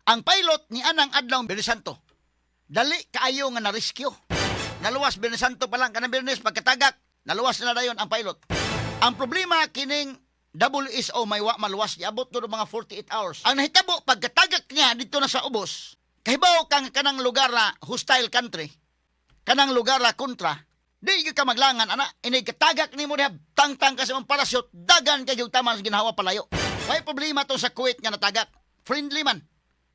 Ang pilot ni anang adlaw Birnes Santo. Dali kaayo nga na-rescue. Naluwas Birnes Santo pa lang kanang Birnes pagkatagak, naluwas na dayon ang pilot. Ang problema kining WSO may wa maluwas niabot do mga 48 hours. Ang nahitabo pagkatagak niya dito na sa ubos. Kahibaw kang kanang lugar na hostile country. Kanang lugar na kontra. Di ka maglangan ana, inay katagak nimo diha tangtang ka sa mong parachute, dagan kay taman sa ginhawa palayo. May problema to sa Kuwait nga natagak. Friendly man.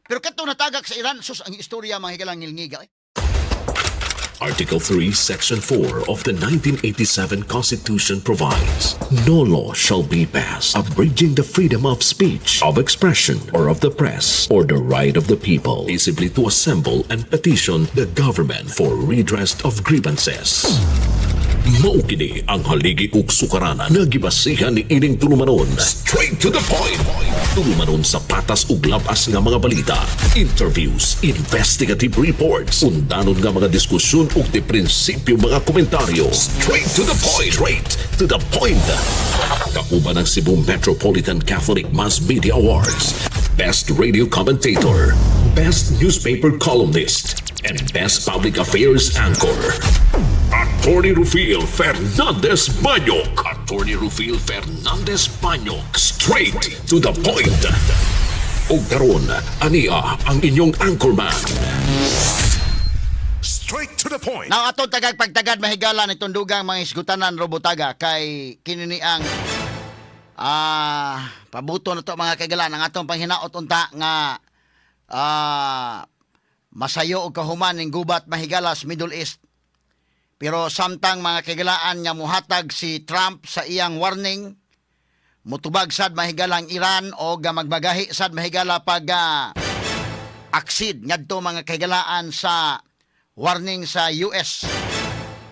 Pero kato natagak sa Iran, sus ang istorya mga higalang ngilngiga. Article 3, Section 4 of the 1987 Constitution provides, no law shall be passed abridging the freedom of speech, of expression, or of the press, or the right of the people peaceably to assemble and petition the government for redress of grievances. Maukini ang haligi ug sukaranan na gibasihan ni ining tulumanon. Straight to the point. Tulumanon sa patas ug labas nga mga balita, interviews, investigative reports, undanon nga mga diskusyon ug de prinsipyo mga komentaryo. Straight to the point. Straight to the point. Kauban ang Cebu Metropolitan Catholic Mass Media Awards, Best Radio Commentator, Best Newspaper Columnist, and Best Public Affairs Anchor. Attorney Rufil Fernandez Banyok. Attorney Rufil Fernandez Banyok. Straight to the point. O karon, ania ang inyong anchorman. Straight to the point. Now atong tagag pagtagad mahigala nitong dugang mga isgutanan robotaga kay kinini ang pabuto na to mga kagalan ang atong panghinaot unta nga masayo og kahuman ning gubat mahigala sa Middle East. Pero samtang mga kagalaan nga muhatag si Trump sa iyang warning, mutubag sad mahigalang Iran o magbagahi sad mahigala pag aksid ngadto mga kagalaan sa warning sa US.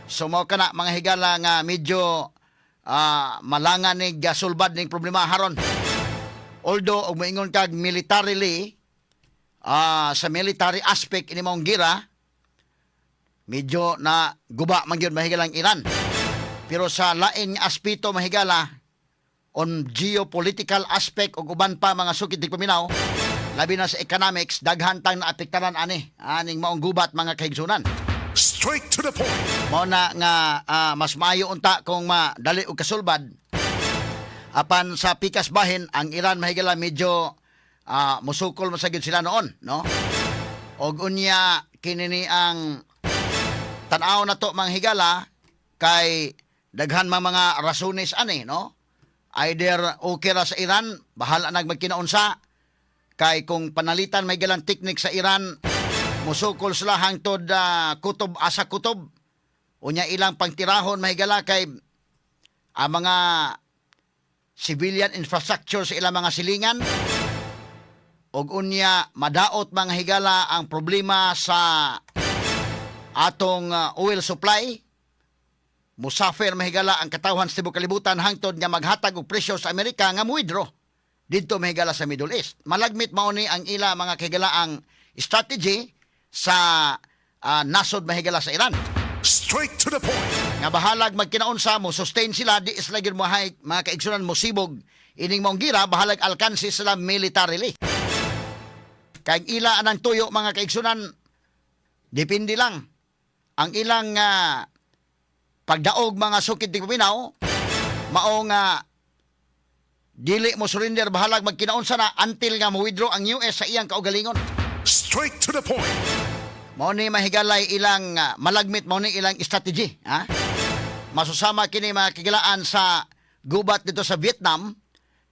So mao kana mga higala nga medyo malangan ning sulbad ning problema haron. Although og moingon kag militarily sa military aspect ini mong gira medyo na guba man gyud mahigalang Iran. Pero sa lain nga aspeto mahigala on geopolitical aspect ug uban pa mga sukid tig paminaw, labi na sa economics daghan tang naapektaran aning maong gubat mga kaigsunan. Straight to the point. Mao na nga mas maayo unta kung madali og kasulbad. Apan sa pikas bahin ang Iran mahigala medyo musukol masagid sila noon, no? Og unya kinini ang tan-aw na to mga higala kay daghan mga rasones no? Either okay ra sa Iran, bahala nag magkinaunsa kay kung panalitan may galang teknik sa Iran, musukol sila hangtod kutob asa kutob. Unya ilang pangtirahon mahigala kay mga civilian infrastructure sa ilang mga silingan. Og unya madaot mga higala ang problema sa atong oil supply. Musafer mahigala ang katawhan sa tibuok kalibutan hangtod nga maghatag og presyo sa Amerika nga muwithdraw didto mahigala sa Middle East. Malagmit mao ni ang ila mga kigalaang strategy sa nasod mahigala sa Iran. Straight to the point. Nga bahalag magkinaunsa mo sustain sila di isla gyud mga kaigsunan mo sibog ining mong gira bahalag alkansi sila militarily. Kay ila anang tuyo mga kaigsunan depende lang ang ilang pagdaog mga sukid tig paminaw mao nga dili mo surrender bahalag magkinaunsa na until nga mo withdraw ang US sa iyang kaugalingon. Straight to the point. Mao ni mahigalay ilang malagmit mao ni ilang strategy, masusama kini mga kigalaan sa gubat dito sa Vietnam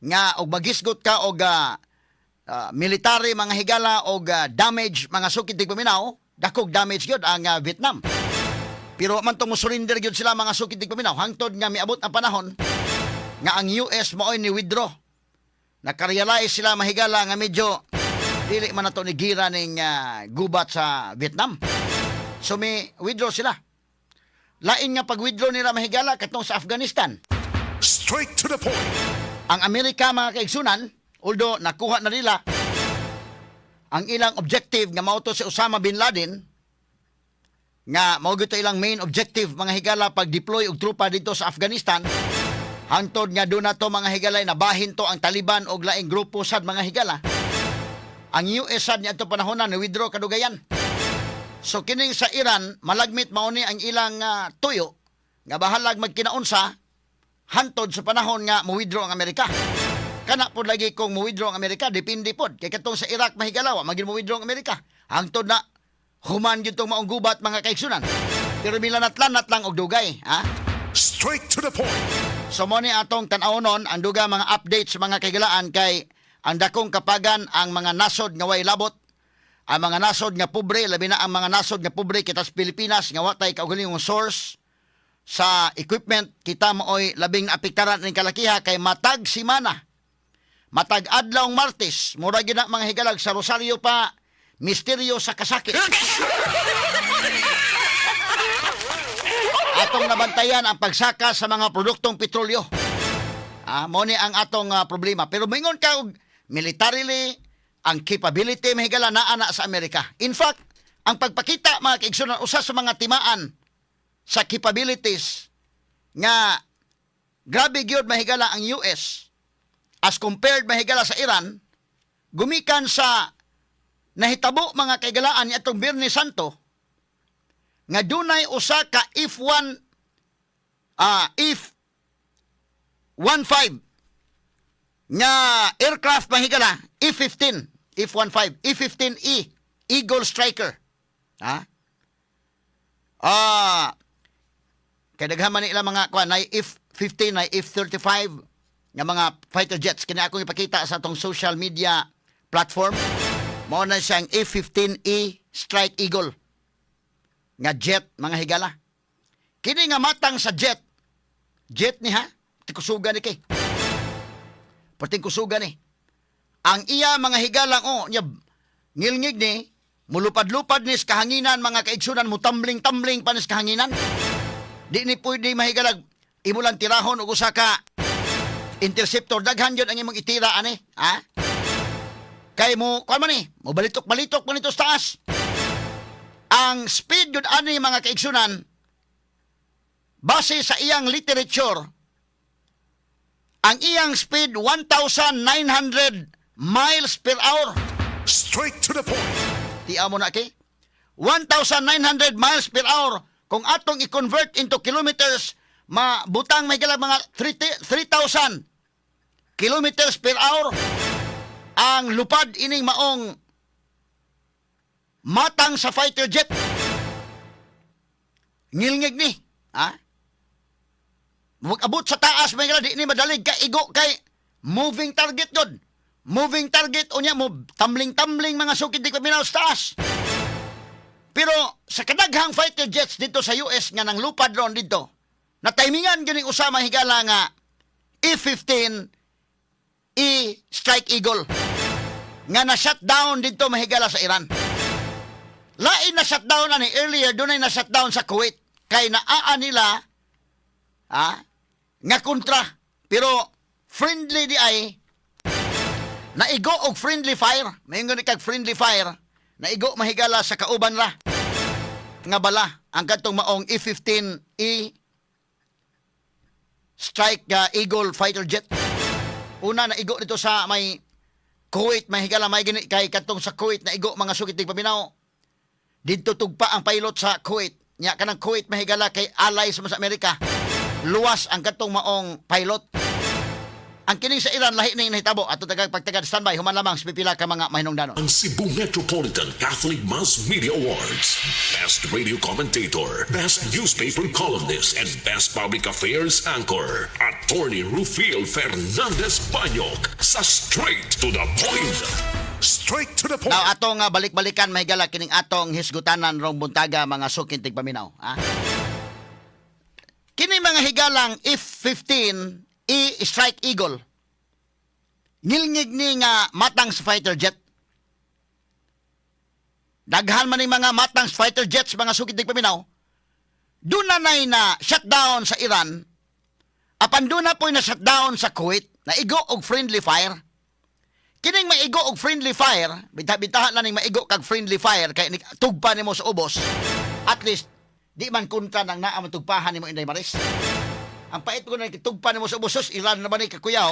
nga og magisgot ka og military mga higala og damage mga sukid tig paminaw, dakog damage gyud ang Vietnam. Pero man tong surrender gyud sila mga sukid tig paminaw hangtod nga miabot ang panahon nga ang US mao ni withdraw. Nakarealize sila mahigala nga medyo dili man nato ni gira ning gubat sa Vietnam. So may withdraw sila. Lain nga pag-withdraw nila mahigala katong sa Afghanistan. Straight to the point. Ang Amerika mga kaigsunan, although nakuha na nila ang ilang objective nga mao to si Osama bin Laden, nga mao gyud ilang main objective mga higala pag-deploy og trupa dito sa Afghanistan, hangtod nga doon na to mga higalay nabahin to ang Taliban og laing grupo sad mga higala. ang US sad niya ito panahon na withdraw kadugayan. So kining sa Iran malagmit mao ni ang ilang tuyo nga bahalag magkinaunsa hantod sa panahon nga mo-withdraw ang Amerika. Kana po lagi kung mo-withdraw ang Amerika, depende po. Kaya katong sa Iraq mahigalawa, maging mo-withdraw ang Amerika. Hangtod na human yun itong maong gubat mga kaigsunan. Pero milanat-lanat lang og dugay. Ha? Straight to the point. So mo ni atong tan-awon ang duga mga updates sa mga kaigalaan kay ang dakong kapagan ang mga nasod nga way labot, ang mga nasod nga pobre, labi na ang mga nasod nga pobre kita sa Pilipinas nga watay kaugalingong source sa equipment, kita mooy labing apektaran ning kalakiha kay matag simana. Matag adlawng Martes, mura gyud na mga higalag sa Rosario pa, misteryo sa kasakit. Atong nabantayan ang pagsaka sa mga produktong petrolyo. Mo ni ang atong problema. Pero mingon ka og militarily, ang capability mahigala naa na sa Amerika. In fact, ang pagpakita mga kaigsunan usa sa mga timaan sa capabilities nga grabe gyud mahigala ang US as compared mahigala sa Iran, gumikan sa nahitabo mga kaigalaan niya itong Biyernes Santo, nga dunay usa ka F-15 nga aircraft mahigala, F-15, F-15, F-15E, Eagle Striker. Kaya daghaman nila mga kuan na F-15 na F-35 nga mga fighter jets. Kaya akong ipakita sa atong social media platform. Mao na siyang F-15E Strike Eagle nga jet mga higala. Kini nga matang sa jet ni ha, tikusugan ni kay. Perting kusugan ni. Ang iya mga higalang nya ngilngig ni mulupad-lupad ni sa kahanginan mga kaigsunan mo tumbling-tumbling pa ni sa kahanginan. Di ni pwede mahigalag imo lang tirahon og usa ka interceptor, daghan yun ang imong itira ani, ha? Kay mo kuan man ni, mo balitok-balitok man ito sa taas. Ang speed yun ani mga kaigsunan base sa iyang literature, ang iyang speed 1,900 miles per hour. Straight to the point. Tiya mo na kay 1,900 miles per hour. Kung atong i-convert into kilometers, mabutang may gala mga 3,000 kilometers per hour ang lupad ining maong matang sa fighter jet. Ngilngig ni, ha? Mag-abot sa taas, may gala, di ni madalig ka igo kay moving target yun. Moving target, o niya mo, tumbling-tumbling mga sukid di ko minaw sa taas. Pero sa kadaghang fighter jets dito sa US nga nang lupad ron dito, na timingan ganing usama higala nga F-15 Strike Eagle nga na-shutdown dito mahigala sa Iran. Lain na shutdown ani earlier, doon ay na-shutdown sa Kuwait. Kay naa nila nga kontra. Pero friendly di ay naigo og friendly fire. Mayingon kag friendly fire. Naigo mahigala sa kauban ra nga bala ang katong maong F-15E Strike Eagle fighter jet. Una naigo dito sa may Kuwait, mahigala may gini kay katong sa Kuwait naigo mga sukit tig paminaw. Dito tugpa ang pilot sa Kuwait. Nya kanang Kuwait mahigala kay allies sa Amerika. Luwas ang katong maong pilot. Ang kining sa Iran lahi ning nahitabo ato tagag pagtagad standby human lamang sa pipila ka mga mahinungdanon. Ang Cebu Metropolitan Catholic Mass Media Awards. Best Radio Commentator, Best Newspaper Columnist, and Best Public Affairs Anchor. Attorney Rufiel Fernandez Banyok sa Straight to the Point. Straight to the point. Now atong balik-balikan mahigala kining atong hisgutanan rong buntaga mga sukin tig paminaw. Kini mga higalang F-15 Strike Eagle. Ngilngig ni nga matang sa fighter jet. Daghan man ni mga matang sa fighter jets mga sukid tig paminaw. Doon na shutdown sa Iran. Apan doon na po na shutdown sa Kuwait. Naigo og friendly fire. Kining maigo og friendly fire, bitahan na ning maigo kag friendly fire kay tugpa nimo sa ubos. At least di man kontra nang naa man tugpahan nimo Inday Maris. Ang pait ko na tugpa nimo sa ubos, Iran na ba ni kakuyaw?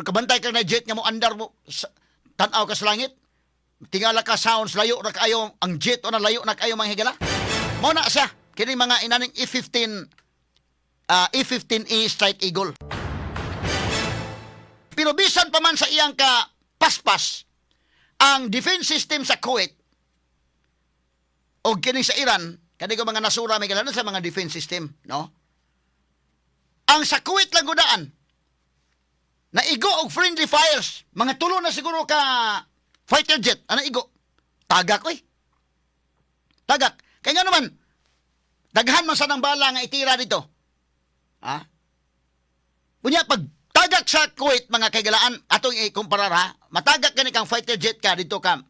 Pero kabantay ka na jet nga mo andar mo tanaw ka sa langit. Tingala ka sounds layo ra kayo ang jet o na layo na kayo mga higala. Mao na siya kini mga inaning E-15E Strike Eagle. Pero bisan pa man sa iyang ka paspas ang defense system sa Kuwait o kini sa Iran, kani ko mga nasura may kailangan sa mga defense system, no? Ang sa Kuwait lang gudaan, na igo og friendly fires, mga tulo na siguro ka fighter jet, ano igo? Tagak, oy. Tagak. Kaya nga naman, daghan man sa nang bala nga itira dito. Ha? Kunya, pag tagak sa Kuwait, mga kaigalaan, atong ikumparar ha, matagak ka ni kang fighter jet ka, dito ka,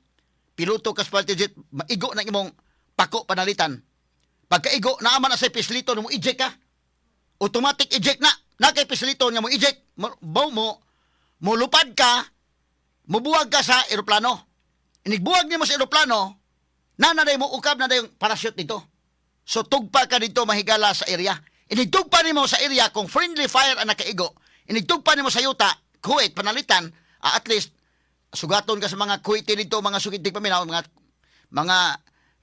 piloto ka sa fighter jet, maigo na imong pako panalitan. Pagkaigo, naaman na sa pislito, mo eject ka. Automatic eject na. Nakay pislito nga mo eject. Mo lupad ka, mubuwag ka sa eroplano. Inigbuwag niyo mo sa eroplano, nanaday mo ukab na yung parachute dito. So tugpa ka dito mahigala sa area. Inigtugpa nimo sa area kung friendly fire ang nakaigo. Inigtugpa nimo sa yuta, Kuwait panalitan, at least sugaton ka sa mga Kuwaiti dito, mga sukitig paminaw, mga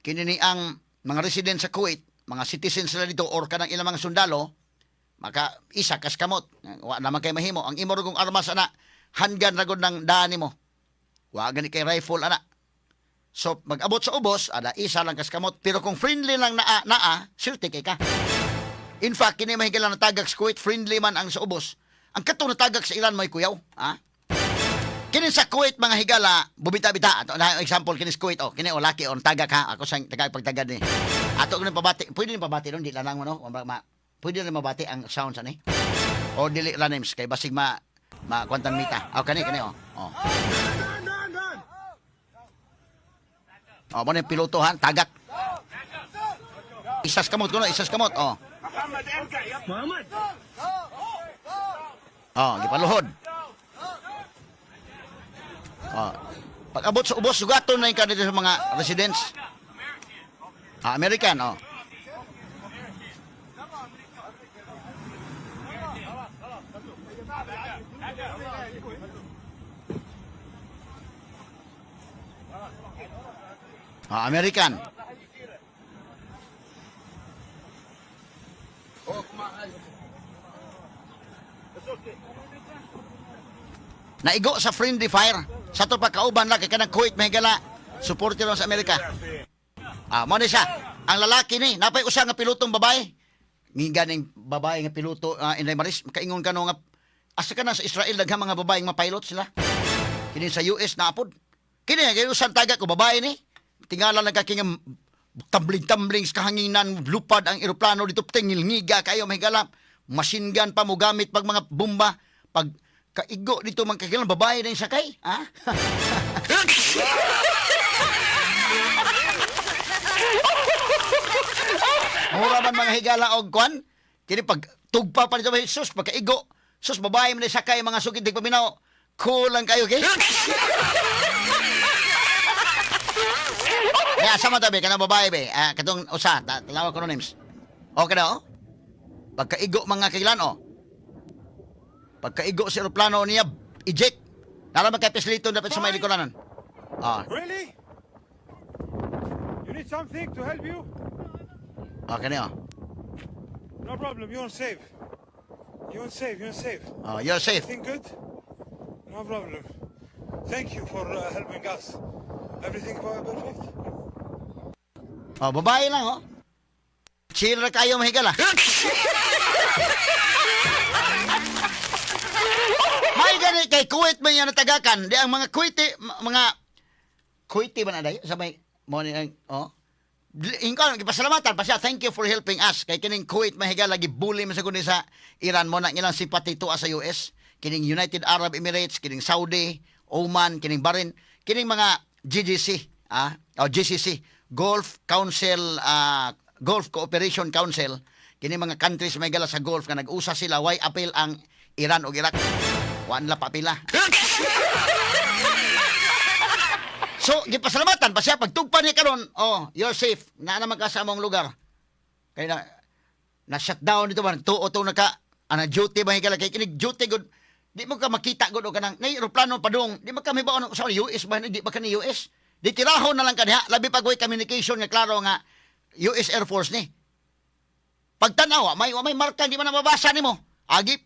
kinini ang mga resident sa Kuwait, mga citizens sila dito or kanang ilang mga sundalo, maka isa kas kamot. Wa naman kay mahimo ang imo rugong armas ana, handgun ragod ng daan nimo. Wa gani kay rifle ana. So mag-abot sa ubos, ada isa lang kas kamot, pero kung friendly lang naa, swerte kay ka. In fact, kini mahigala na tagak sa Kuwait, friendly man ang sa ubos. Ang katong natagak sa Iran may kuyaw, ha? Kini sa Kuwait mga higala, bubita-bita. Ato na example kini sa Kuwait, kini laki on tagak ha. Ako sang tagak pagtagad ni. Ato kini pabati, pwede ni pabati don di lanang mo no. Pwede rin mabati ang sound sa ni. O dili ra names kay basig ma kwantan mita. Kani oh. Mo ni piloto han tagak. Isas kamot kuno, isas kamot. Gipaluhod. Pag abot sa ubos, sugaton na yung kanito sa mga residents. American, American. Naigo sa friendly fire. Sa to pagkauban lang kay kanang Kuwait mahigala. Suporte lang sa Amerika. Mo ni siya. Ang lalaki ni, napay usa nga pilotong babae. Minga ning babae nga piloto Inday Maris, kaingon kano nga asa ka na sa Israel daghang mga babaeng mapilot sila. Kini sa US na apod. Kini kay usan taga ko babae ni. Tingala nagkaking tumbling sa kahanginan, lupad ang eroplano dito, tingil ngiga kayo mahigala. Machine gun pa mo gamit pag mga bomba, pag kaigo dito man kagilan babae na yung sakay, ha? Mura man mga higala og kwan, kini pag tugpa pa dito sus pagkaigo, sus babae man yung sakay mga sukid paminaw, cool lang kayo, okay? Kaya sama tabi, kanang babae be, katong usa, tawag ko no names. Okay na, pagkaigo mga kailan, pagkaigo sa aeroplano niya, eject. Nalaman kay pislito dapat sa may likoranan. Really? You need something to help you? Okay na, No problem, you're safe. You're safe, you're safe. You're safe. Everything good? No problem. Thank you for helping us. Everything perfect? Babae lang, Chill na kayo mahigala. May gani kay Kuwait man yan natagakan. Di ang mga Kuwaiti ba na dayo? Sabay, Ingkon, ipasalamatan pa siya. Thank you for helping us. Kay kining Kuwait mahigala, gibuli man sa kundi sa Iran mo na nilang simpati tuwa sa US. Kining United Arab Emirates, kining Saudi, Oman, kining Bahrain, kining mga GCC, Gulf Council, Gulf Cooperation Council, kini mga countries may gala sa Gulf nga nag-usa sila why appeal ang Iran o Iraq. Waan la papila. So, gipasalamatan pa siya pagtugpa niya karon, you're safe. Na naman ka sa among lugar. Kaya na shutdown dito ba tuo to naka ana duty ba higala kay kini duty good Di mo ka makita gud ka nang nay eroplano padung. Di mo ka mibaon sa US ba di ba ka ni US? Di tirahon na lang kaniha labi pag way communication nga klaro nga US Air Force ni. Pagtanaw, may marka di man mabasa nimo. Agi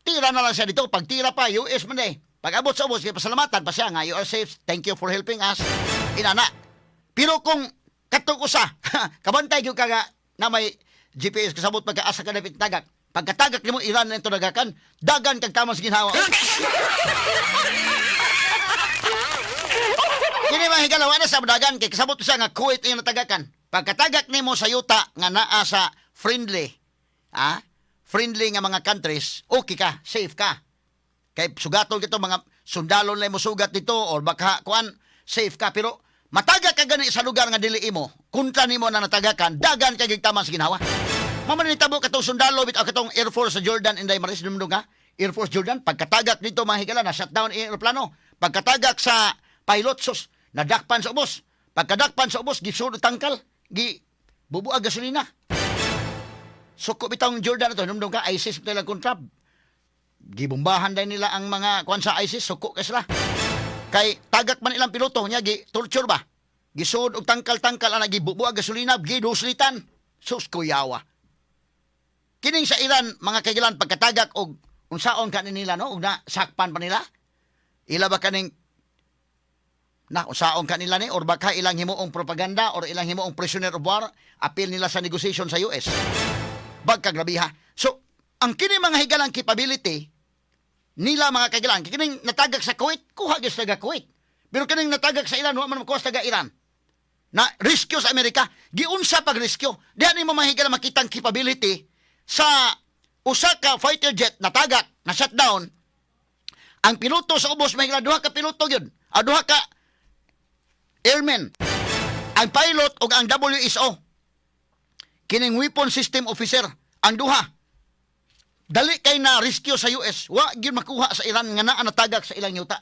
tira na lang siya dito. Pag tira pa US man eh. Pag abot sa ubos, kaya pasalamatan pa siya nga, you are safe, thank you for helping us. Inana. Pero kung katong usa, kabantay yung kaga na may GPS kasabot pagkaasa ka na tagak. Pagkatagak nimo Iran na ito nagakan, dagan kag tamang ginhawa. Kini mga higalawa na sa dagan, kay kasabot siya nga Kuwait yung natagakan. Pagkatagak nimo sa yuta nga naa sa friendly, friendly nga mga countries, okay ka, safe ka. Kay sugatol kito mga sundalo na mo sugat dito or baka kuan safe ka pero matagak ka gani sa lugar nga dili imo kontra nimo na natagakan dagan kay gigtama sa ginawa. Mamanitabo katong sundalo bit katong Air Force sa Jordan Inday Maris dumdum ka Air Force Jordan pagkatagak dito mga higala na shutdown ang eroplano pagkatagak sa pilot sus nadakpan sa ubos pagkadakpan sa ubos gisud tangkal gi bubuag gasolina. Suko bitong Jordan ito dumdum ka ISIS tila kontra gibombahan din nila ang mga kuan sa ISIS suko kay sila kay tagak man ilang piloto nya gi torture ba gisud og tangkal-tangkal ana gibubuag gasolina giduslitan sus kuyawa kining sa Iran mga kaigilan pagkatagak og unsaon kanin nila no og na sakpan pa nila ila ba kaning na unsaon kanila ni or baka ilang himuong propaganda or ilang himuong prisoner of war appeal nila sa negotiation sa US bagkagrabiha so ang kini mga higalang capability nila mga kaigilan, kining natagak sa Kuwait, kuha gyud taga Kuwait. Pero kining natagak sa Iran, wa man makuha taga Iran. Na rescue sa Amerika, giunsa pag rescue. Diha ni mo mahigalang makitang capability sa usa ka fighter jet natagak, na shutdown. Ang piloto sa ubos mahigalang duha ka piloto gyud. Duha ka airmen. Ang pilot ug ang WSO. Kining weapon system officer, ang duha dali kay na rescue sa US wa gyud makuha sa Iran nga naa natagak sa ilang yuta.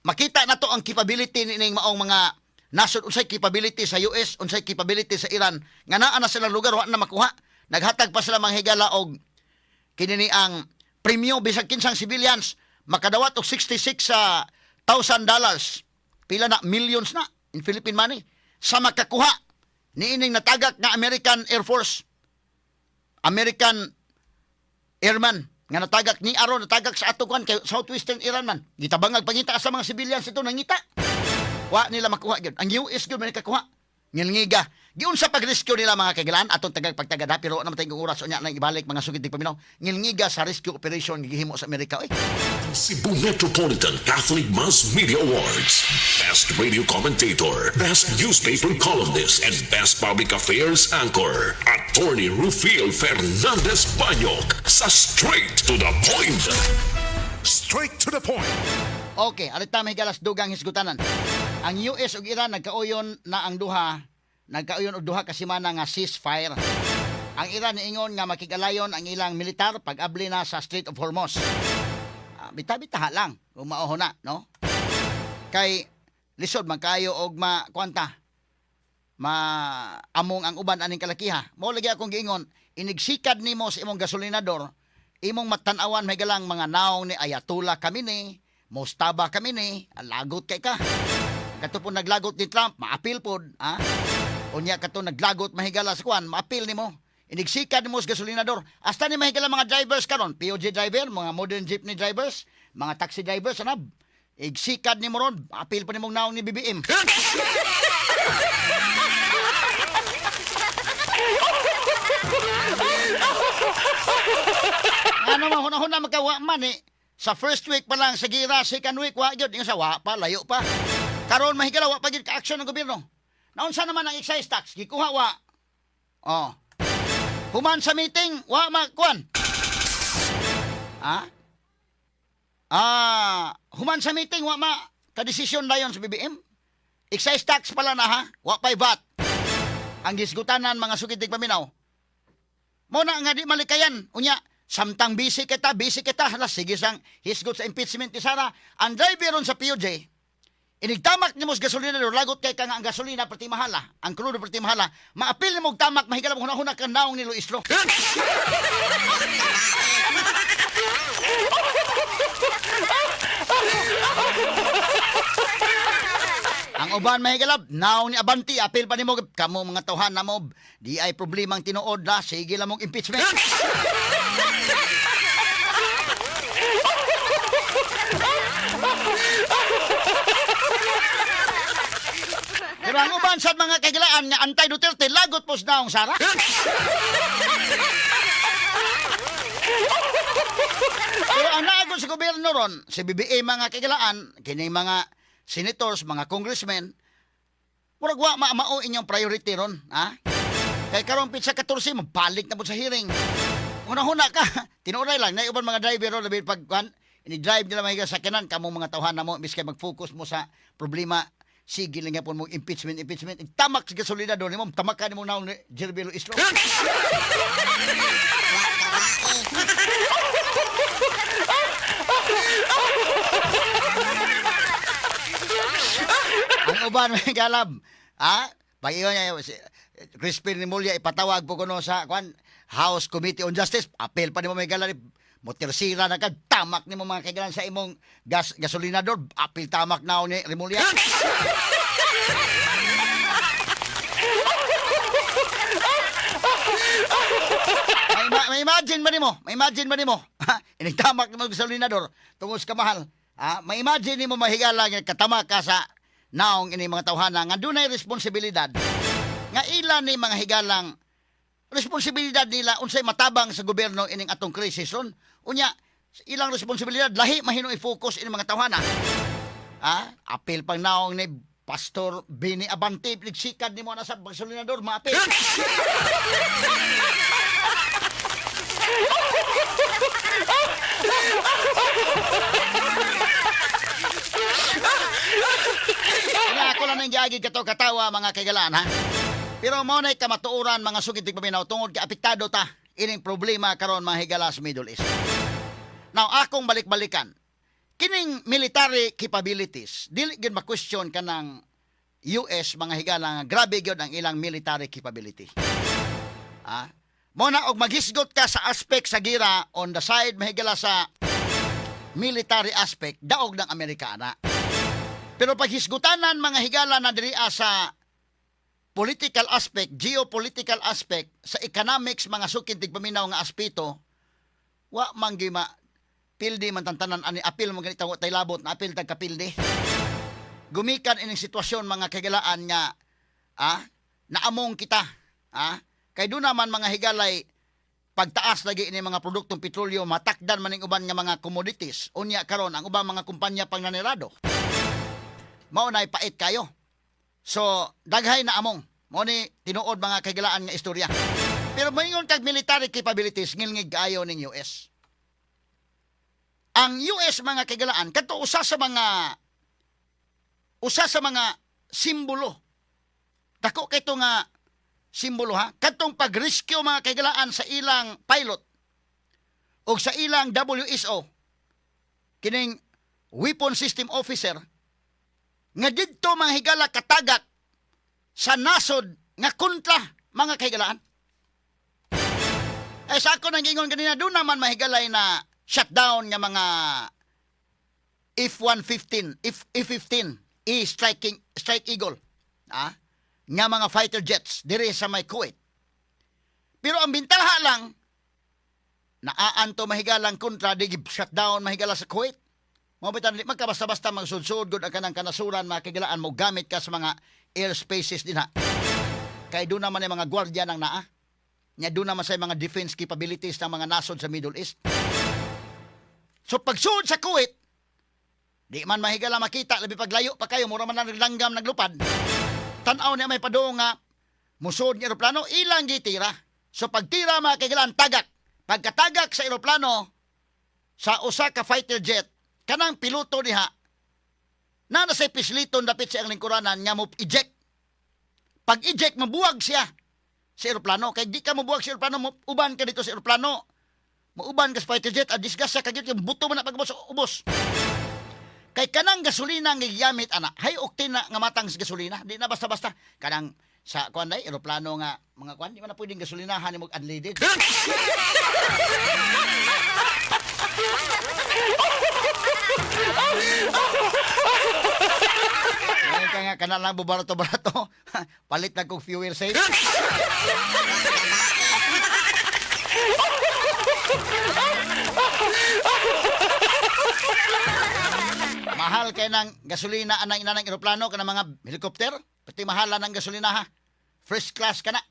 Makita na to ang capability ning maong mga nasod unsay capability sa US unsay capability sa Iran nga naa na silang lugar wa na makuha. Naghatag pa sila mga higala og kini ang premium bisag kinsang civilians makadawat og $66,000 pila na millions na in Philippine money sa makakuha niining natagak nga American Air Force American Airman nga natagak ni aron natagak sa atukan kay Southwestern Iran man gitabangag pangita sa mga civilians ito nangita wa nila makuha gyud ang US gyud man kakuha ngilngiga giunsa pag-rescue nila mga kaigalan atong tagag pagtagada pero naman tayong oras unya nang ibalik mga sugid paminaw ngilngiga sa rescue operation gihimo sa Amerika oy Cebu Metropolitan Catholic Mass Media Awards. Best Radio Commentator, Best Newspaper Columnist, and Best Public Affairs Anchor. Attorney Rufil Fernandez Banyok sa Straight to the Point. Straight to the point. okay arita may galas dugang hisgutanan ang US ug Iran nagkauyon na ang duha nagkauyon og duha ka semana nga ceasefire. Ang Iran niingon nga makigalayon ang ilang militar pag-abli na sa Strait of Hormuz. Bita-bitaha lang kung mauho na, no? Kay lisod man kayo og makwanta among ang uban aning kalakiha. Mao lagi akong giingon, inigsikad nimo sa imong gasolinador, imong matan-awan may galang mga naong ni Ayatollah kami ni, Mostaba kami ni, lagot kay ka. Kato po naglagot ni Trump, maapil pod, ha? Unya kato naglagot mahigala sa kwan, maapil nimo. Inigsikad mo sa gasolinador. Hasta ni mahigala mga drivers karon, POJ driver, mga modern jeepney drivers, mga taxi drivers, anab. Igsikad ni mo ron, apil pa ni mong naong ni BBM. Ano man, huna-huna magkawa man eh. Sa first week pa lang, sa gira, second week, wa yun. Yung sa wa pa, layo pa. Karon mahigala, wa pa yun ka-action ng gobyerno. Naunsa naman ang excise tax, gikuha, wa. Oh. Human sa meeting, wa makuan. Human sa meeting, wa ma kadesisyon dayon sa BBM. Excise tax pala na ha, wa pay VAT. Ang gisgutanan mga sugitig paminaw. Mo na nga di malikayan, unya samtang busy kita, hala sige sang hisgot sa impeachment ni Sara. Ang driver ron sa POJ, inigtamak ni mo sa gasolina do lagot kay ka nga ang gasolina perti mahala, ang crudo perti mahala, maapil ni mo tamak mahigala mo hunahuna kan naong ni Luis Ro. Ang uban mahigalab, now ni Abanti, apil pa nimo kamo mga tawhan na mo, di ay problemang tinuod na, sige lang mong impeachment. Pero ang uban sa mga kagilaan nga anti-Duterte, lagot pos daong Sara. Pero ang naagod sa gobyerno ron, si BBA mga kagilaan, kini mga senators, mga congressmen, murag wa maamao inyong priority ron, ha? Kay karon pitsa 14 mabalik na po sa hearing. Una-huna ka, tinuray lang na uban mga driver ron labi pag ini-drive nila mahiga sa kanan kamo mga tawhan na mo biskay mag-focus mo sa problema. Sige lang po mo impeachment. Tamak sa gasolina doon mo, tamak ka mo na ni Jerbelo Istro. Ang uban may galab. Ha? Pag-iwan niya, Crispin Rimulya, ipatawag po kuno sa House Committee on Justice. Apel pa ni mo may galab. Motirsira na ka. Tamak ni mo mga kaigalan sa imong gasolinador. Apel tamak na ni Rimulya. May imagine ba nimo? Inigtamak ni mo gasolinador. Tungos ka mahal. May imagine nimo mahigala nga katama ka sa naong ini mga tawhana nga dunay responsibilidad nga ilan ni mga higalang responsibilidad nila unsay matabang sa gobyerno ining atong krisis ron unya ilang responsibilidad lahi mahino i-focus ini mga tawhana. Apil pang naong ni Pastor Bini Abante pigsikad nimo na sa gasolinador maapil. Ako lang nang giagid kato katawa mga kaigalaan ha. Pero mo na kamatuoran mga sugid tigpaminaw tungod kay apektado ta ining problema karon mga higala sa Middle East. Now akong balik-balikan kining military capabilities dili gyud ma-question kanang US mga higala nga grabe gyud ang ilang military capability. Mo na og maghisgot ka sa aspect sa gira on the side mahigala sa military aspect daog ng Amerikana. Pero pag hisgutanan mga higala na diri sa political aspect, geopolitical aspect, sa economics mga sukid tigpaminaw nga aspeto, wa man gyud pildi man tantanan ani apil mo ganito tay labot na apil tag kapildi. Gumikan ining sitwasyon mga kagalaan nga naamong kita. Kay do naman mga higalay pagtaas lagi ini mga produktong petrolyo matakdan maning uban nga mga commodities. Unya karon ang ubang mga kumpanya pang nanirado. Mao na ipait kayo. So, daghay na among. Mao ni tinuod mga kagalaan nga istorya. Pero moingon kag military capabilities ngilngig kaayo ning US. Ang US mga kagalaan kadto usa sa mga simbolo. Dako kay to nga simbolo ha. Kadtong pag-rescue mga kagalaan sa ilang pilot o sa ilang WSO kining weapon system officer nga didto mga higala katagak sa nasod nga kontra mga kahigalaan. Sa ako nang ingon kanina, doon naman mahigalay na shutdown nga mga F-115, F-15, Strike Eagle, nga mga fighter jets diri sa may Kuwait. Pero ang bintala lang, naaanto mahigalang kontra, di shutdown mahigala sa Kuwait. Mabitan magkabasta-basta magsudsud gud ang kanang kanasuran mga kigalaan mo gamit ka sa mga airspaces din ha. Kay doon naman ang mga gwardiya ng naa. Nya doon naman sa mga defense capabilities ng mga nasod sa Middle East. So pagsud sa Kuwait, di man mahigala makita labi paglayo pa kayo mura man naglanggam naglupad. Tan-aw niya may padung nga musod nga eroplano ilang gitira. So pagtira mga kigalaan tagak. Pagkatagak sa eroplano sa usa ka fighter jet kanang piloto diha na nasa pisliton dapit sa ang lingkuranan nga mo eject. Pag eject mabuwag siya sa eroplano kay di ka mabuwag sa eroplano mo uban ka dito sa eroplano. Mauban ka sa fighter jet at disgust ka gyud yung buto man na pagubos ubos. Kay kanang gasolina nga gigamit ana high octane na nga matang sa gasolina di na basta-basta kanang sa kuan day eroplano nga mga kuan di man na pwedeng gasolinahan mo unleaded. Ngayon ka nga kanalang bubarato-barato. Palit na kong fuel safe. Mahal kay ng gasolina anang ina ng eroplano kana mga helikopter. Pati mahala ng gasolina ha. First class ka na.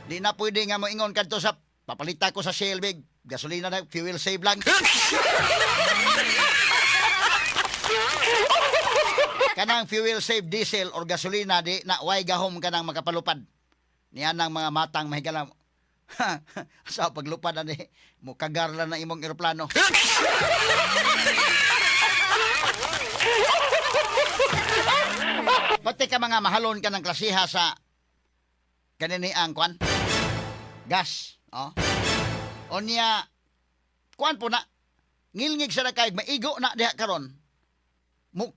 Di na pwede nga mo ingon kadto sa papalita ko sa Shell big. Gasolina na fuel save lang. Kanang fuel save diesel or gasolina di na way gahom kanang makapalupad. Niyan ang mga matang mahigala. Sa paglupad ani mo kagarla na imong eroplano. Pati ka mga mahalon ka ng klasiha sa kanini ang kwan gas, oh. Onya kwan po na ngilngig sa nakay maigo na diha karon. Mo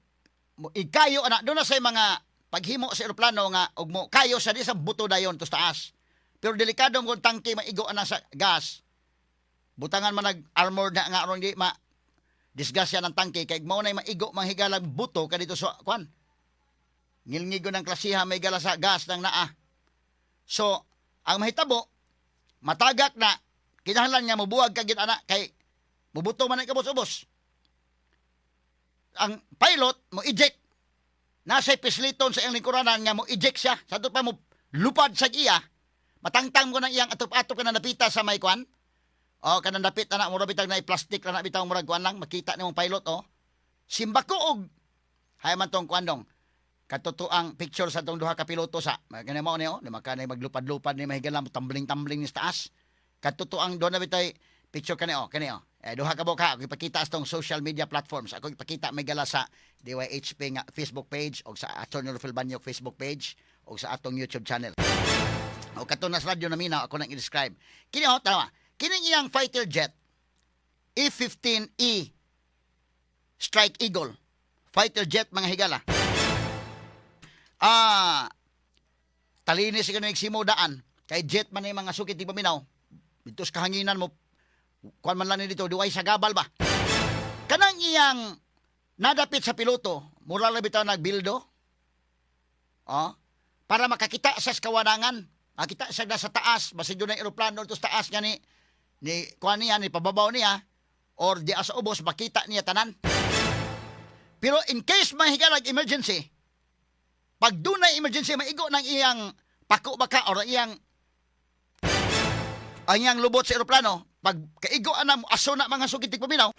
ikayo ana do na say mga paghimo sa eroplano nga og mo kayo sa di sa buto dayon to taas. Pero delikado mo tangke maigo ana sa gas. Butangan man nag armored na nga aron di ma disgasya ng tangke kay mao nay maigo manghigalang buto kadito sa kwan. Ngilngigo ng klasiha may gala sa gas ng naa. So, ang mahitabo, matagak na, kinahanglan niya mubuwag kagit ana kay mubuto man ang kabos-ubos. Ang pilot mo eject. Nasa pisliton sa iyang lingkuranan nga mo eject siya. Sa pa mo lupad sa iya. Matangtang ko ng iyang atop-atop ka na napita sa may kwan. O, kanang dapit na mura bitag na plastic na bitang murag kwan lang. Makita ni mong pilot, o. Simba ko og. Hay man tong kwan dong. Katotoang picture sa tong duha ka piloto sa ganyan mo niyo di makanay maglupad-lupad ni mahigalam tumbling-tumbling ni sa taas. Katotoang do na bitay picture kanio duha ka buka ako ipakita sa tong social media platforms. Ako ipakita may gala sa DYHP nga Facebook page o sa Attorney Rufil Banyok Facebook page o sa atong YouTube channel. O kato nas radyo na mina ako nang i-describe. Kini tawa. Kining iyang fighter jet E-15E Strike Eagle fighter jet mga higala. Talinis ka na nagsimo daan. Kay jet man yung mga sukit di paminaw. Dito sa kahanginan mo, kuwan man lang dito, duway sa gabal ba? Kanang iyang nadapit sa piloto, mura lang bitaw nagbildo. Para makakita sa kawanangan. Makita siya na sa taas, basta doon ang aeroplano ito sa taas niya ni kuwan niya, ni pababaw niya, or di asa ubos, makita niya tanan. Pero in case mahigalag emergency, pag doon na emergency, maigo ng iyang pako baka o iyang ang iyang lubot sa aeroplano, pag kaigo na aso na mga sugitik paminaw,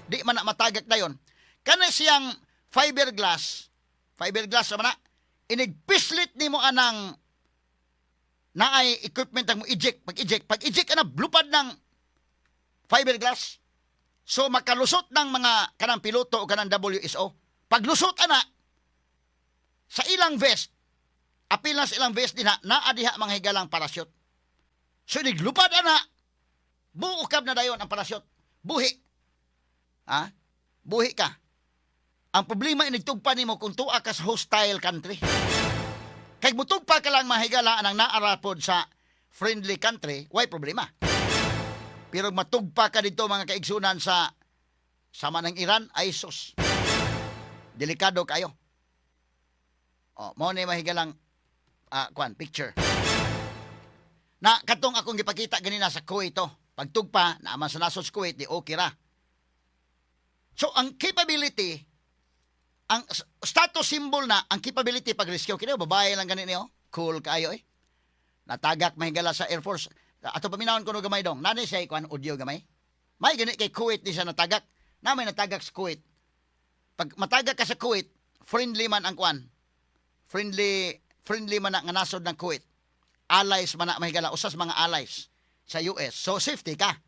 di man na matagak na yun. Kana siyang fiberglass naman na, inigpislit ni mo anang naay equipment ang mo eject. Pag eject ka na, blupad ng fiberglass. So, makalusot ng mga kanang piloto o kanang WSO. Pag lusot ana, sa ilang vest, apil na sa ilang vest din naadiha mga higalang parachute. So, niglupad ana, buukab na dayon ang parachute. Buhi. Buhi ka. Ang problema, inigtugpa ni mo kung tuwa ka sa hostile country. Kaya mutugpa ka lang mga higala ang naarapod sa friendly country, why problema? Pero matugpa ka dito mga kaigsunan sa sama ng Iran, ay sus. Delikado kayo. Mo ni mahigalang picture. Na katong akong gipakita ganina sa Kuwait to. Pagtugpa na aman sa nasod sa Kuwait di okay ra. So ang capability, ang status symbol na ang capability pag rescue kini babae lang ganin niyo. Cool kayo eh. Natagak mahigala sa Air Force. Ato paminawon ko no gamay dong. Nani siya kuan audio gamay. May gani kay Kuwait di siya natagak. Na may natagak sa Kuwait. Pag matagak ka sa Kuwait, friendly man ang kuan. Friendly man nga nasod ng Kuwait. Allies man na mahigala usas mga allies sa US. So safety ka.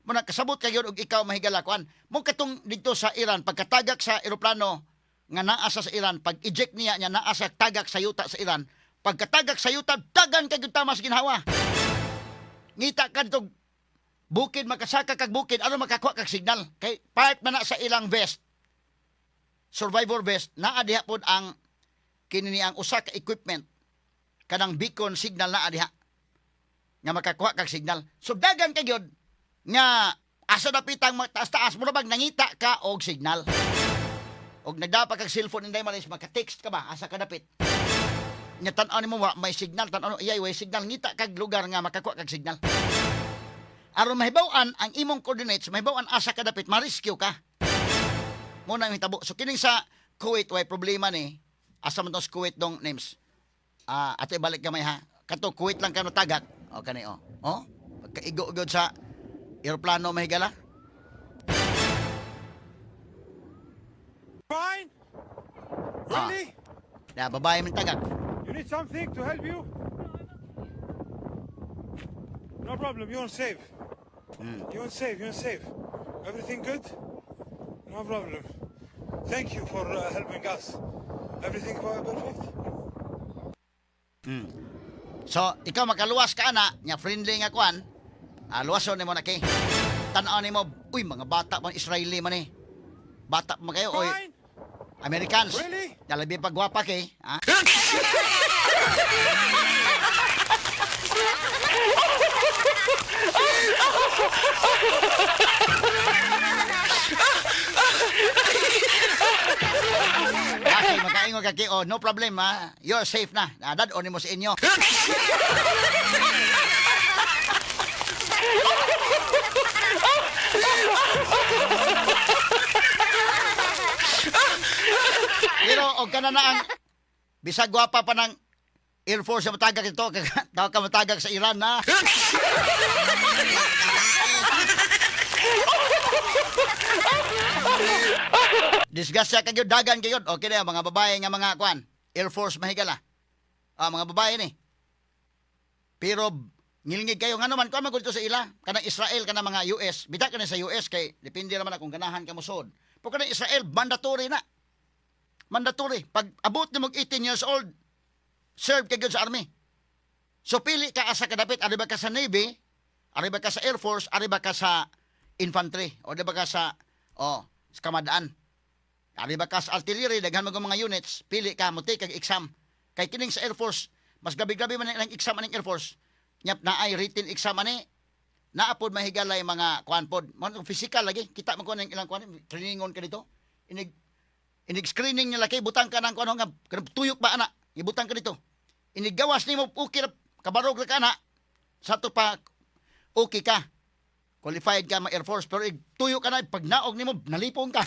Muna kasabot kayo og ikaw mahigala kuan. Mo katong dito sa Iran pagkatagak sa eroplano nga naasa sa Iran, pag eject niya naasa tagak sa yuta sa Iran, pagkatagak sa yuta dagan kay gyud tamas ginhawa. Ngita kadtog bukid makasaka kag bukid ano makakuha kag signal kay part man na sa ilang vest. Survivor vest naa diha pod ang kini ang usa ka equipment kanang beacon signal naa diha nga makakuha kag signal. So dagan kay gyud nga asa dapitang taas-taas mo na bang nangita ka og signal. Og nagdapa kag cellphone inday malis maka-text ka ba asa ka dapit. Nya tan-aw nimo wa may signal tan-aw iyay way signal ngita kag lugar nga makakuha kag signal. Aron mahibaw-an ang imong coordinates, mahibaw-an asa ka dapit, ma-rescue ka. Mo na hitabo. So kining sa Kuwait way problema ni asa man to sa Kuwait dong names. Ato ibalik gamay ha. Kato Kuwait lang ka matagak. O kani o. Oh, pagkaigo-igod sa eroplano mahigala. Fine? Really? Na babae man tagak. You need something to help you? No problem, you're safe. You're safe, you're safe. Everything good? No problem. Thank you for helping us. Everything perfect? So, ikaw makaluwas ka na, nya friendly nga kwan, luwason ni mo na kay. Tan-aw ni mo, uy, mga bata man Israeli man eh. Bata man kayo, oy, Fine? Americans. Really? Dalabi pa gwapa kay, ha? Kasi makaingon ka kay, oh, no problem ha. You're safe na. Dadon ni mo sa inyo. Pero og kana na ang bisag gwapa pa ng Air Force sa matagak ito, daw ka matagak sa Iran na. Disgust siya kayo, dagan kayo. Okay na, mga babae nga mga kwan. Air Force mahigala. Mga babae ni. Pero, ngilingig kayo. Nga naman, kung magulito sa ila, kanang Israel, kanang mga US. Bita ka na sa US, kay depende naman na kung ganahan ka mo sod. Pero kanang Israel, mandatory na. Mandatory. Pag abot ni mo 18 years old, serve kayo sa army. So, pili ka asa kadapit. Ari ba ka sa Navy? Ari ba ka sa Air Force? Ari ba ka sa infantry? O di ba ka sa kamadaan? Ari ba ka sa artillery? Daghan mo mga units. Pili ka, muti kag exam. Kay kining sa Air Force, mas gabi-gabi man ang exam aning Air Force. Nyap na ay written exam ani. Naapod mahigalay mga kuan pod. Mo physical lagi. Kita man ko ning ilang kuan, trainingon ka dito. Inig screening niya laki, butang ka ng kuan nga tuyok ba ana? Ibutang ka dito. Inigawas nimo okay kabarog ra ka na. Sa to pa okay ka. Qualified ka ma Air Force pero tuyok ka na pag naog nimo nalipong ka.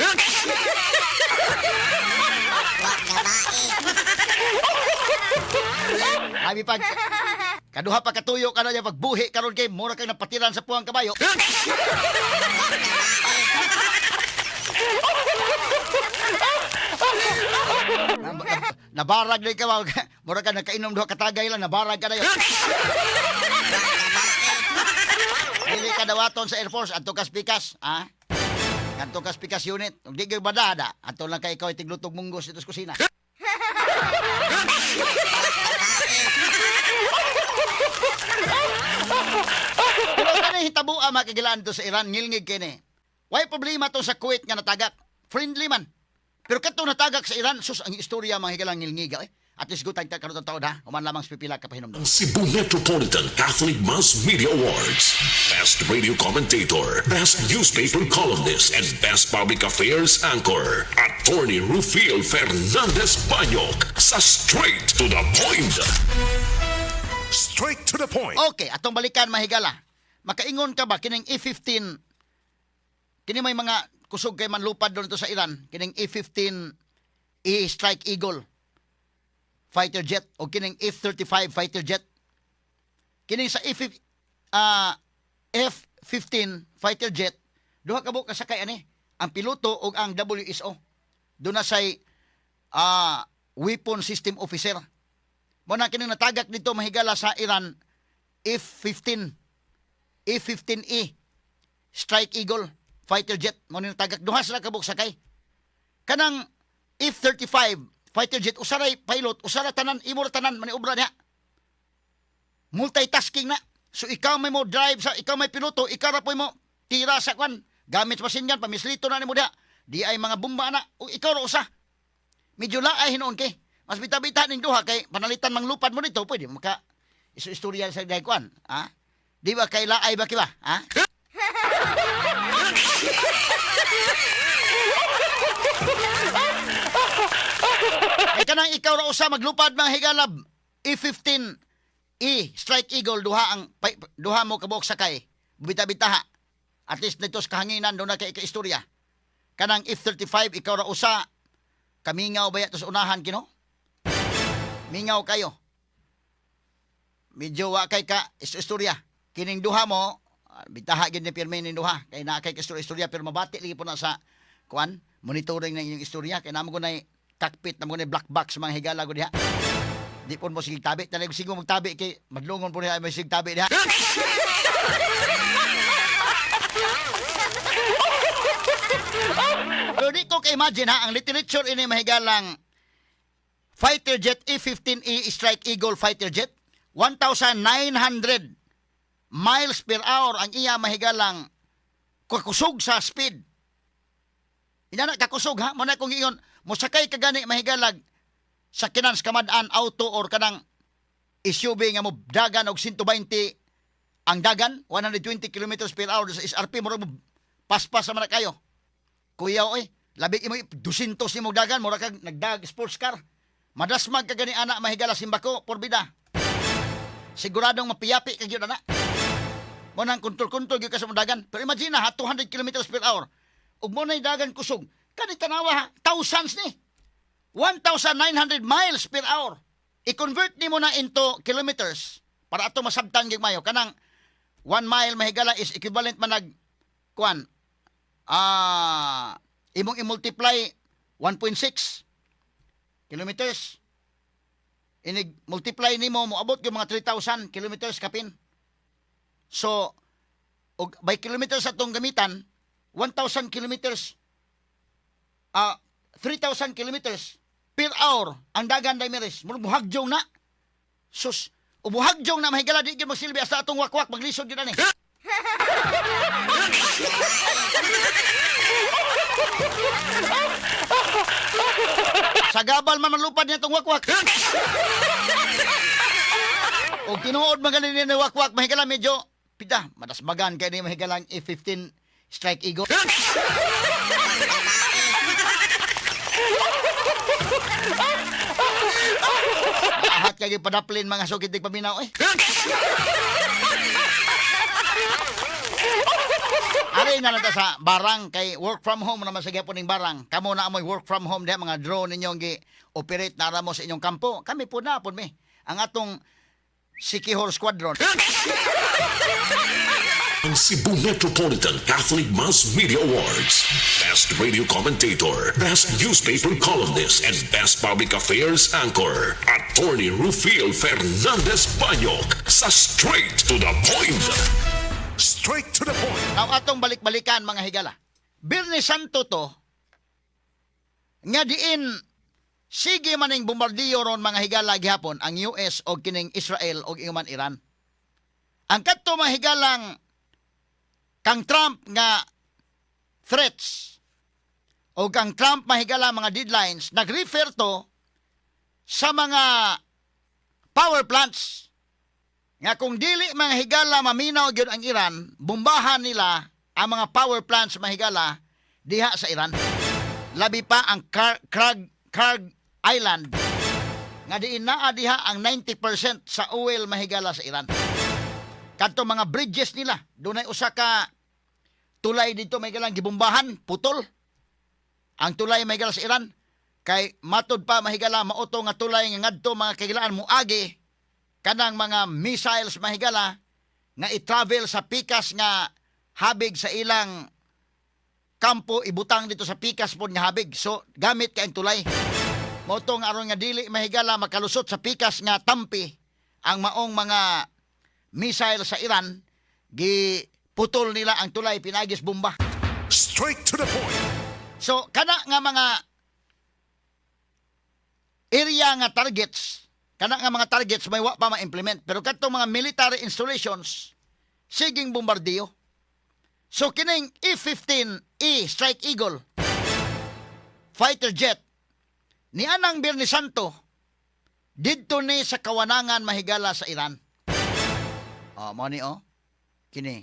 Abi pag kaduha pa katuyo ka na niya pagbuhi karon kay mura kay napatiran sa puwang kabayo. Nabarag na ka mura ka nakainom duha katagay lang nabarag ka na yun. Dili ka dawaton sa Air Force adto ka pikas, ha? Adto ka pikas unit. Ug di gyud badada, adto lang kay ikaw tiglutog munggos dito sa kusina. Pero kanay hitabo makigilaan to sa Iran ngilngig kini. Why problema to sa Kuwait nga natagak? Friendly man. Pero kato natagak sa Iran, sus ang istorya mahigilang ngilngig eh. At least good time karon taon ha. Human lamang pipila ka pahinom. Cebu Metropolitan Catholic Mass Media Awards. Best Radio Commentator, Best Newspaper Columnist, and Best Public Affairs Anchor. Attorney Rufiel Fernandez Banyok sa Straight to the Point. Straight to the point. Okay, atong balikan mahigala. Makaingon ka ba kining E-15? Kini may mga kusog kay manlupad doon to sa Iran. Kining E-15 Strike Eagle fighter jet o kining F-35 fighter jet. Kining sa F-15 fighter jet, duha ka buok kasakay ani, ang piloto o ang WSO. Doon na say weapon system officer. Mo na kining natagak dito mahigala sa Iran F-15 E Strike Eagle fighter jet. Mo ni natagak duha sila ka buok sakay. Kanang F-35 fighter jet, usaray pilot, usara tanan, imor tanan, maniobra niya. Multitasking na. So ikaw may mo drive sa, ikaw may piloto, ikaw na po mo tira sa kwan. Gamit sa machine gun, pamislito na ni mo diya. Di ay mga bomba na. O ikaw ro usa. Medyo laay hinoon kay. Mas bita-bita ning duha kay panalitan mang lupad mo dito, pwede maka istorya sa dahi kwan. Ha? Di ba kay laay ba kiba? Ha? Ay kanang ikaw ra usa maglupad mga higalab. E15 Strike Eagle duha mo kabuok sakay. Bita-bitaha. At least nito sa kahanginan do na kay istorya. Kanang F35 ikaw ra usa kamingaw baya to sa unahan kino? Mingaw kayo. Medyo wa kay ka istorya. Kining duha mo bitaha gid ni pirmi ning duha kay naa kay istorya pero mabati lagi po na sa kuan monitoring na inyong istorya kay namo ko na cockpit namo ko na black box mga higala ko diha. Di po mo sige tabi tanay ko sigo magtabi kay madlungon po niya may sige tabi diha. Pero di ko ka-imagine ha, ang literature ini mahigalang fighter jet E-15E Strike Eagle fighter jet 1,900 miles per hour ang iya mahigalang kakusog sa speed. Inana kakusog ha, muna kung iyon, musakay ka gani mahigalag sa kinans kamadaan auto or kanang SUV nga mo dagan og 120 ang dagan 120 kilometers per hour sa SRP mo paspas sa man kayo. Kuya oy, labi imo 200 ni mo dagan mura kag nagdag sports car. Madasmag ka gani ana mahigala simbako porbida. Siguradong mapiyapi kag yun ana. Mo nang kontrol-kontrol gyud ka sa dagan. Pero imagine ha 200 kilometers per hour. Ug mo nay dagan kusog. Kani tanawa ha, thousands ni. 1,900 miles per hour. I-convert nimo na into kilometers para ato masabtan gyud mayo kanang 1 mile mahigala is equivalent man nag kuan imong i-multiply 1.6 kilometers. Inig multiply nimo moabot yung mga 3,000 kilometers kapin. So og by kilometers atong gamitan 1,000 kilometers 3,000 kilometers per hour ang dagan daymeres murag buhagjong na. Sus, ubuhagjong na mahigala di gyud magsilbi sa atong wakwak maglisod gyud ani. Sa gabal man malupad niya itong wakwak. O tinuod magaling niya na wakwak, mahigala medyo, pita, madasmagan kaya niya mahigalang F-15 Strike Eagle. Lahat kaya padaplin mga sukitig paminaw eh. Ari na nata sa barang kay work from home naman sa gyapon ning barang. Kamo na amoy work from home diha mga drone ninyong gi-operate na mo sa inyong kampo. Kami po na mi. Ang atong Sikihor Squadron. Ang Cebu Metropolitan Catholic Mass Media Awards. Best Radio Commentator, Best Newspaper Columnist, and Best Public Affairs Anchor. Attorney Rufil Fernandez Banyok sa Straight to the Point. Straight to the point. Now atong balik-balikan mga higala. Birni Santo to nga diin sige maning bombardiyo ron mga higala gihapon ang US o kining Israel o inguman Iran. Ang kadto mga higalang kang Trump nga threats o kang Trump mahigala mga deadlines nag-refer to sa mga power plants nga kung dili mga higala maminaw gyud ang Iran, bombahan nila ang mga power plants mahigala diha sa Iran. Labi pa ang Karg Island nga diin naa diha ang 90% sa oil mahigala sa Iran. Kadto mga bridges nila, dunay usa ka tulay dito mahigalang gibombahan, putol. Ang tulay mahigala sa Iran kay matod pa mahigala mauto nga tulay nga ngadto mga kagilaan muagi kanang mga missiles mahigala nga i-travel sa pikas nga habig sa ilang kampo ibutang dito sa pikas pod nga habig. So gamit kay ang tulay. Moto nga aron nga dili mahigala makalusot sa pikas nga tampi ang maong mga missile sa Iran giputol nila ang tulay pinagis bomba. Straight to the point. So kana nga mga area nga targets kana nga mga targets may wa pa ma-implement pero kadtong mga military installations siging bombardiyo. So kining E-15E Strike Eagle fighter jet ni anang Birni Santo didto ni sa kawanangan mahigala sa Iran. Mo ni kini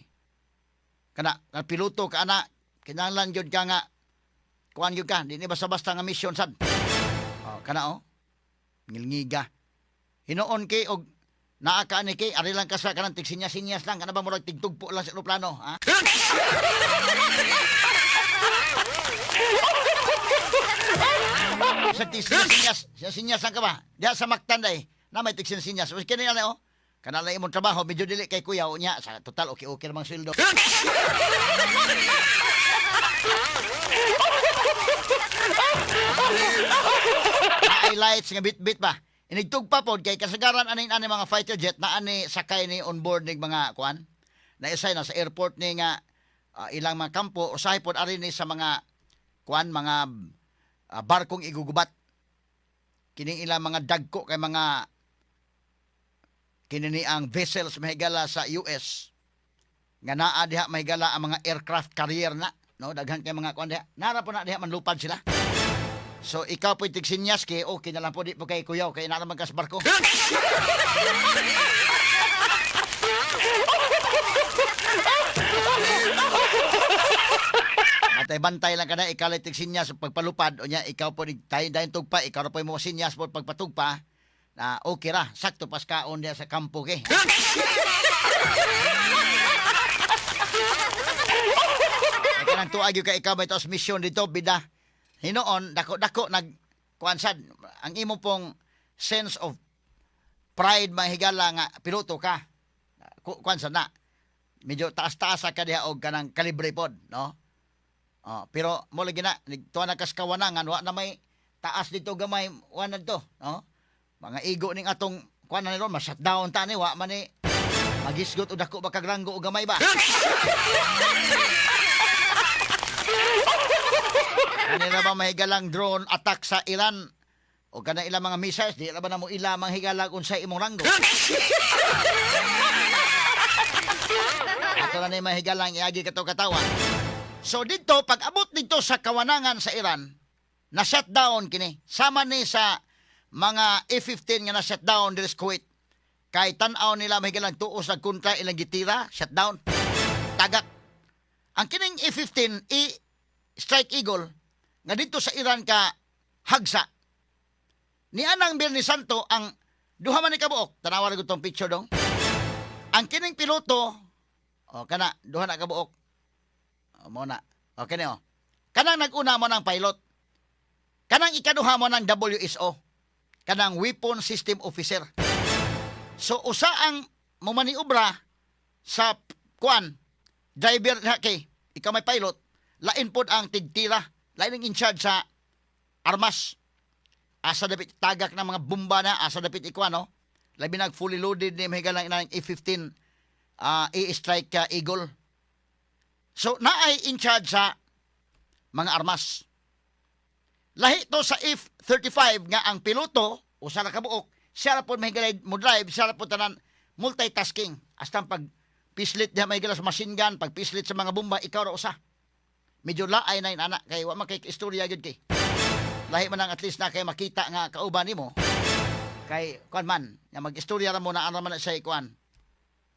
kana piloto ka ana Kinahanglan gyud ka nga kuan gyud ka, di ni basta-basta nga mission sad. Kana ngilngiga. Hinoon kay og naa ka ni kay ari lang ka sa kanang tigsinyas-sinyas lang kana ba murag tigtugpo lang sa eroplano, ha? Sa tigsinyas lang ka ba? Diya sa Mactan day, na may tigsinyas. Kini na kana lang imong trabaho medyo dili kay kuya unya sa total okay namang sweldo. Highlights nga bit-bit ba? Inigtugpa pod kay kasagaran ani mga fighter jet na ani sakay ni onboard ning mga kuan. Na isay na sa airport ni nga ilang mga kampo usahay pod ari ni sa mga kuan mga barkong igugubat. Kining ilang mga dagko kay mga kinini ang vessels mahigala sa US nga naa diha mahigala ang mga aircraft carrier na, no, daghan kay mga kuan diha. Nara po na diha manlupad sila. So ikaw po tigsinyas kay okay na lang po di po kay kuyaw kay nara man kas barko. Bantay lang kada ikaw lang tigsinyas pagpalupad o nya ikaw po dayon tugpa ikaw ra po mo sinyas po pagpatugpa na okay ra sakto pas kaon diha sa kampo kay. Kanang tuag yung ka ikaw may tos mission dito bida. Hinoon, dako-dako kuan sad ang imo pong sense of pride mahigala nga piloto ka. Kuan sad na. Medyo taas-taas ka diha og kanang kalibre pod, no? Pero mo lagi na tuwa na kas kawanangan wa na may taas dito gamay wa na to, no? Mga igo ning atong kuan na ron ma-shutdown ta ni wa man ni magisgot o dako ba kagranggo o gamay ba? Kanila ba mahigalang drone attack sa Iran? O kana ilang mga missiles, di ba na mo ila manghigalag unsay imong ranggo? Ato na ni mahigalang iagi kato katawan. So dito, pag abot dito sa kawanangan sa Iran, na shutdown kini. Sama ni sa mga F-15 nga na shutdown diri sa Kuwait. Kay tan-aw nila mahigalang tuos sa kontra ilang gitira, shutdown. Tagak. Ang kining F-15, Strike Eagle, nga dito sa Iran ka hagsa. Ni anang Birni Santo ang duha man ni kabuok. Tanawa ra gud tong picture dong. Ang kining piloto kana duha na kabuok. Mo na. Okay ni Kanang nag-una mo ng pilot. Kanang ikaduha mo ng WSO. Kanang Weapon System Officer. So usa ang mamaniobra sa kuan driver kay ikaw may pilot, lain pod ang tigtira. Lain ang in charge sa armas. Asa dapit tagak ng mga bomba na, asa dapit ikuan, no? Labi nag fully loaded ni mahigalang inang A-15 A-Strike Eagle. So, naay in charge sa mga armas. Lahi to sa F-35 nga ang piloto, o sa nakabuok, siya na po mahigalay mo drive, siya na po tanan multitasking. Hasta pag pislit niya mahigalang sa machine gun, pag pislit sa mga bomba, ikaw ra usa. Medyo laay na anak kay wa man kay istorya gyud kay. Lahi man ang at least na kay makita nga kauban nimo. Kay kuan man, nga mag-istorya ra mo na ara man sa kuan.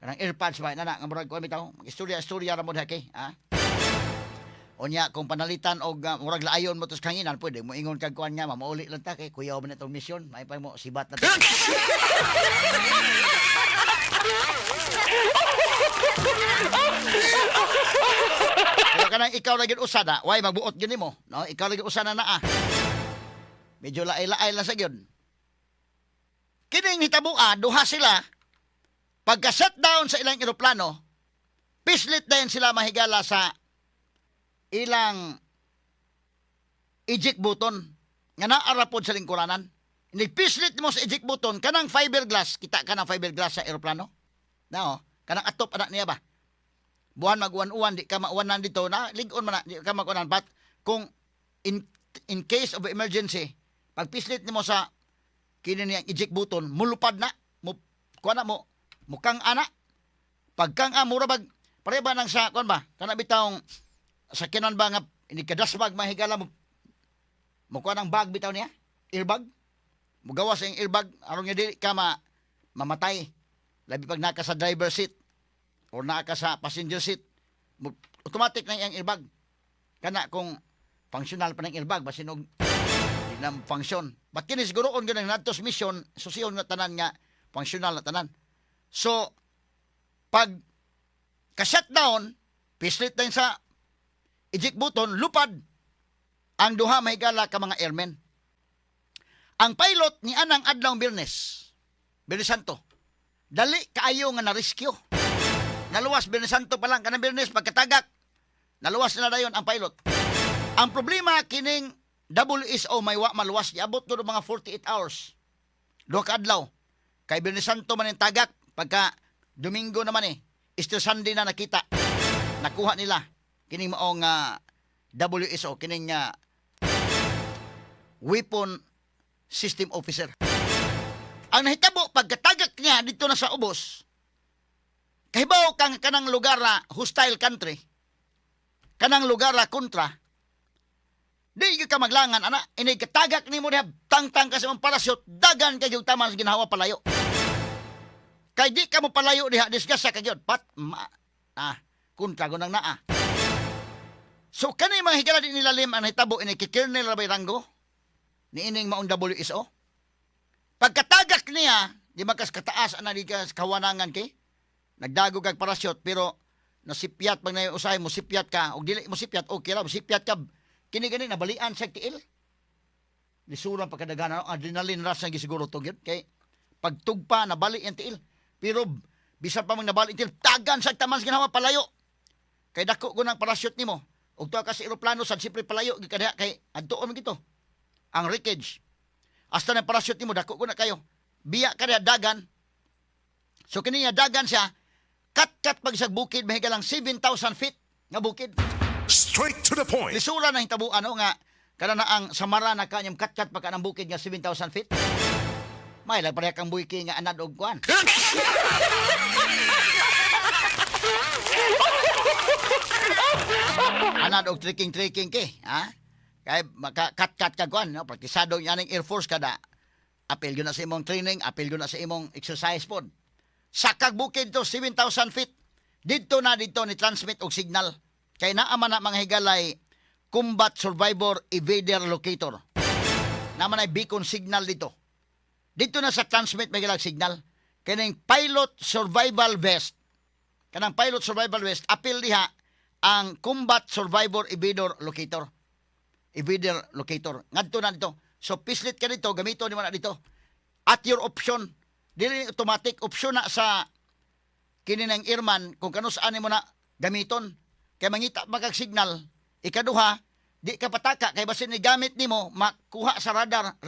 Kanang earpads ba na nga murag kuan bitaw. Mag-istorya ra mo diha kay, ha? Onya kung panalitan og murag laayon mo tos kanginan, pwede mo ingon kag kuan nga mauli lang ta kay kuyaw man itong mission, may pa mo sibat na. Pero kanang ikaw lagi usada, why magbuot gyud nimo, no? Ikaw lagi usana na Medyo laay-laay lang sa gyud. Kining hitabuan, duha sila pagka-shutdown sa ilang eroplano, pislit din sila mahigala sa ilang eject button nga naara pod sa lingkuranan. Nagpislit mo sa eject button kanang fiberglass, kita ka ng fiberglass sa eroplano. No, kanang atop anak niya ba? Buwan mag-uwan-uwan, di ka mauwanan dito na, ligon man na, di ka mag-uwanan. But kung in case of emergency, pag pislit mo sa kini niyang eject button, mulupad na, kuha na mo, mukang ana. Pagkang mura bag, pare ba nang sa, kuha ba, kana bitawng, sa kinan ba nga, inikadasbag, mahigala mo, mukha ng bag bitaw niya, airbag, mugawas ang airbag, arong niya di ka mamatay. Labi pag naka sa driver seat, or naka sa passenger seat, automatic na yung airbag. kana kung functional pa ng airbag basin og di na function. But kini siguro on ganang natos mission susiyon nga tanan nga functional na tanan. So pag ka-shutdown, pislit na yun sa eject button, lupad ang duha mahigala ka mga airmen. Ang pilot ni anang adlaw Biyernes Santo, dali kaayo nga na-rescue. Naluwas Biyernes Santo pa lang kanang Biyernes pagkatagak. Naluwas na dayon ang pilot. Ang problema kining WSO may wa maluwas giabot do mga 48 hours. Duha ka adlaw. Kay Biyernes Santo man ang tagak pagka Domingo naman Easter Sunday na nakita. Nakuha nila kining maong WSO kining weapon system officer. Ang nahitabo pagkatagak niya dito na sa ubos. Kahibaw kang kanang lugar na hostile country. Kanang lugar na kontra. Di ka maglangan ana, inay katagak nimo diha tangtang ka sa mong parachute, dagan kay gyud taman sa ginhawa palayo. Kay di ka mo palayo diha disgasa ka gyud pat kontra gunang naa. So kani mga higala di nilalim ang hitabo ini kikernel rabay ranggo ni ining maong WSO. Pagkatagak niya, di makas kataas ana di ka kawanangan kay nagdago kag parachute pero nasipyat pag usahay mo sipyat ka og dili mo sipyat okay ra mo sipyat ka kini gani nabalian sa tiil. Lisuran pagkadagana adrenaline rush nga gisiguro to gyud kay pagtugpa nabali ang tiil. Pero bisan pa man nabali ang tiil tagan sa taman sa ginawa palayo. Kay dako ko ng parachute nimo. Og tuwa ka sa eroplano sad siyempre palayo gikadiha kay adtuon man gito. Ang wreckage. Hasta na parachute nimo dako ko na kayo. Biya ka diha dagan. So kini dagan siya kat pag sa bukid mahiga lang 7,000 feet nga bukid. Straight to the point. Lisura na hitabo nga kana na ang samara na kanyang kat pagka ng bukid nga 7,000 feet. May lang pareha kang buiki nga anad og kuan. Anad og trekking ke, ha? Kay maka-kat ka kuan, no? Praktisado yaning Air Force kada. Apil yun na sa imong training, apil yun na sa imong exercise pod. Sakag bukid to 7,000 feet. Dito ni transmit og signal. Kay naaman na mga higalay Combat Survivor Evader Locator. Naman ay beacon signal dito. Dito na sa transmit may higalag signal. Kaning Pilot Survival Vest. Kanang Pilot Survival Vest, apil diha ang Combat Survivor Evader Locator. Evader Locator. Ngadto na dito. So pislit ka dito, gamito ni mo na dito. At your option, dili automatic option na sa kini ng airman kung kano saan mo na gamiton. Kay mangita magag signal, ikaduha, di ka pataka kay basin ni gamit nimo makuha sa radar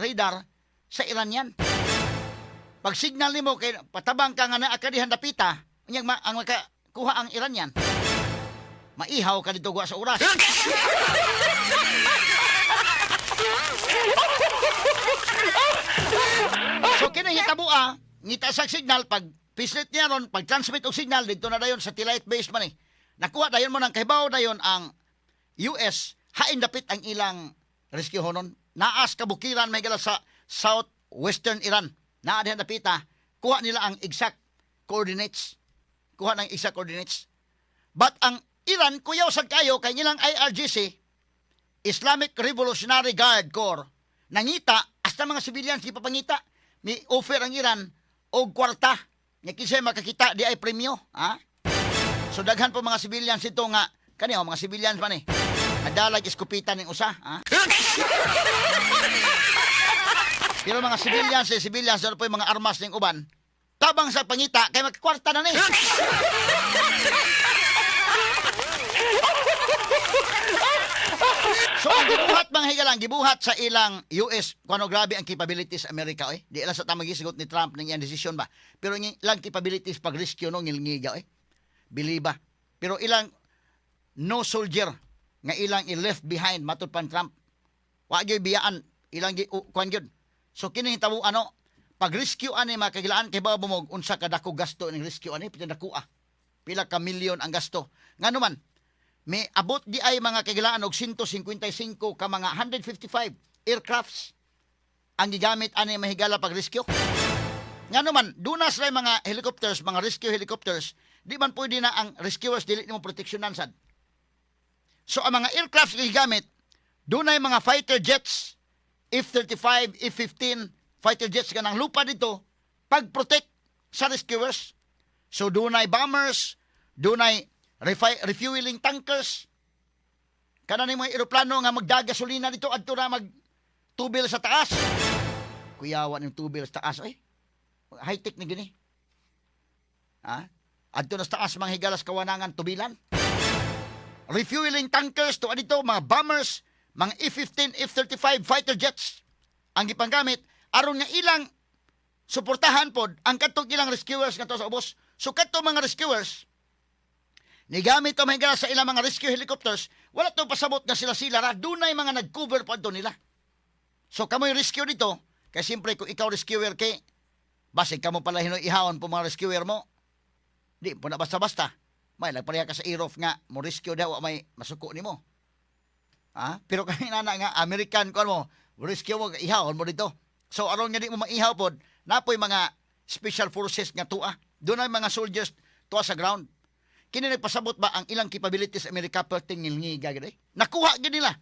sa Iranian. Pag signal nimo kay patabang ka nga naa ka dihan dapita, unyang ang makakuha ang Iranian. Maihaw ka dito sa oras. So kini hitabo ngita sa signal pag pislit niya ron, pag transmit og signal dito na dayon satellite base man Nakuha dayon mo ng kahibaw dayon ang US hain dapit ang ilang rescue honon. Naas kabukiran may gala sa southwestern Iran. Naa dihan dapita, kuha nila ang exact coordinates. Kuha ng exact coordinates. But ang Iran kuyaw sad kayo kay nilang IRGC Islamic Revolutionary Guard Corps nangita hasta mga civilians di papangita. Ni offer ang Iran og kwarta nga kisay makakita di ay premyo, ha? So daghan po mga civilians ito nga kaniya mga civilians man nadalag iskupitan ning usa, ha? Pero mga civilians ano po yung mga armas ning uban. Tabang sa pangita kay magkwarta na ni. So ang gibuhat mga higalang gibuhat sa ilang US kuno grabe ang capabilities Amerika di lang sa tamang gisigot ni Trump ning iyang desisyon ba. Pero ilang capabilities pag rescue no ngilngiga Biliba. Pero ilang no soldier nga ilang i-left behind matud pan Trump. Wa gyud biyaan ilang kuan gyud. So kini hitabo pag rescue ani makagilaan kay ba bumog unsa ka dako gasto ning rescue ani pitadakua. Pila ka milyon ang gasto. Ngano man may abot di ay mga kagilaan og 155 ka mga 155 aircrafts ang gigamit ani mahigala pag rescue. Ngano man dunas ray mga helicopters, mga rescue helicopters, di man pwede na ang rescuers dili nimo proteksyonan sad. So ang mga aircraft nga gigamit, dunay mga fighter jets, F-35, F-15 fighter jets nga nang lupa dito pag-protect sa rescuers. So dunay bombers, dunay refueling tankers. Kana ni mga eroplano nga magdagasolina dito adto na magtubil sa taas. Kuyawa ng tubil sa taas high-tech ni gini. Adto na sa taas mga higalas kawanangan tubilan. Refueling tankers to adito mga bombers, mga F-15, F-35 fighter jets ang gipanggamit aron nga ilang suportahan pod ang katong ilang rescuers nga to sa ubos. So katong mga rescuers ni gamit to mga sa ilang mga rescue helicopters, wala to pasabot nga sila ra dunay mga nag-cover pod to nila. So kamoy rescue dito, kay siyempre kung ikaw rescuer kay basig kamo pala hinoy ihawon po mga rescuer mo. Di po na basta-basta. May nagpareha ka sa Aerof nga mo rescue daw may masuko nimo. Pero kami nga American ko mo, rescue mo ihawon mo dito. So aron nga di mo maihaw pod, napoy mga special forces nga tuwa. Doon ay mga soldiers tuwa sa ground. Kini nagpasabot ba ang ilang capabilities sa Amerika perting ngilngiga gid? Nakuha gid nila.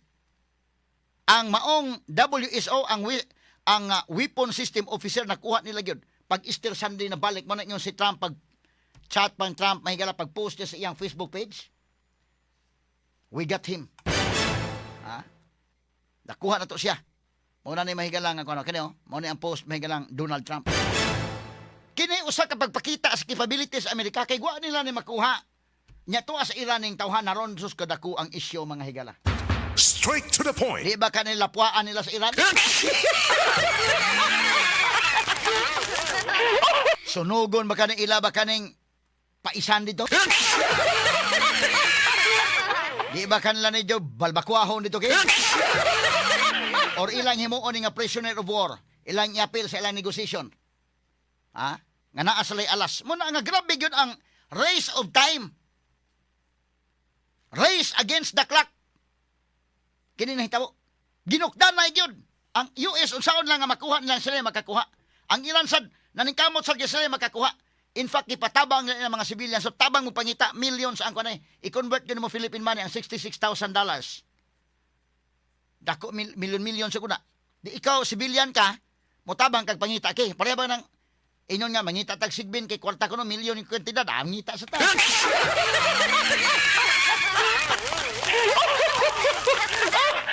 Ang maong WSO ang weapon system officer nakuha nila gyud. Pag Easter Sunday na balik mo na ingon si Trump pag chat pang Trump mahigala pag post niya sa iyang Facebook page. We got him. Nakuha na to siya. Muna ni mahigalang ako kani mo ni ang post mahigalang Donald Trump. Kini usa ka pagpakita sa capabilities sa Amerika kay wa nila ni makuha. Nya tuwa sa Iran ning tawhan naron sus kadako ang isyu mga higala. Straight to the point. Di ba kanila puaan nila sa Iran? Sunugon ba kaning ila ba kaning paisan dito? Di ba kanila ni Joe balbakwahon dito kay? Or ilang himuon nga prisoner of war, ilang iapil sa ilang negotiation. Nga naa sa alas. Muna nga grabe yun ang race of time. Race against the clock. Kini nahitabo. Ginukdan na yun. Ang US unsaon lang nga makuha nilang sila makakuha. Ang Iran sad naningkamot sa sila makakuha. In fact, ipatabang ng mga civilians. So, tabang mo pangita, millions ang kanay. I-convert din mo Philippine money ang $66,000. Dako, million sa kuna. Di ikaw, civilian ka, mo tabang kag pangita kay. Pareha ba ng inyon nga, mangita tag sigbin kay kwarta ko no, milyon yung kwentidad. Ngita sa ta.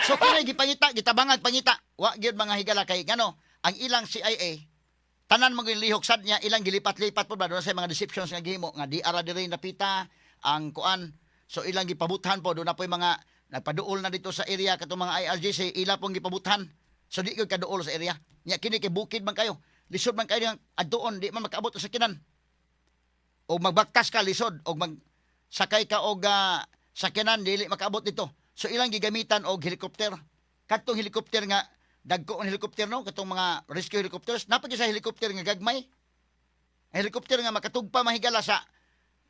So, kaya gipangita, gitabangag pangita. Wa, gyud mga higala kay, gano, ang ilang CIA, tanan mo lihok sad niya ilang gilipat-lipat po ba doon sa mga deceptions nga gihimo nga di ara diri napita ang kuan. So ilang gipabuthan po doon na po yung mga nagpaduol na dito sa area katong mga IRGC ila pong gipabuthan. So di gyud kaduol sa area. Nya kini kay bukid man kayo. Lisod man kayo adtuon di man makaabot sa kinan. O magbaktas ka lisod og magsakay ka og sakyanan dili makaabot dito. So ilang gigamitan og helicopter. Katong helicopter nga dagko ang helicopter no katong mga rescue helicopters napagi sa helicopter nga gagmay ang helicopter nga makatugpa mahigala sa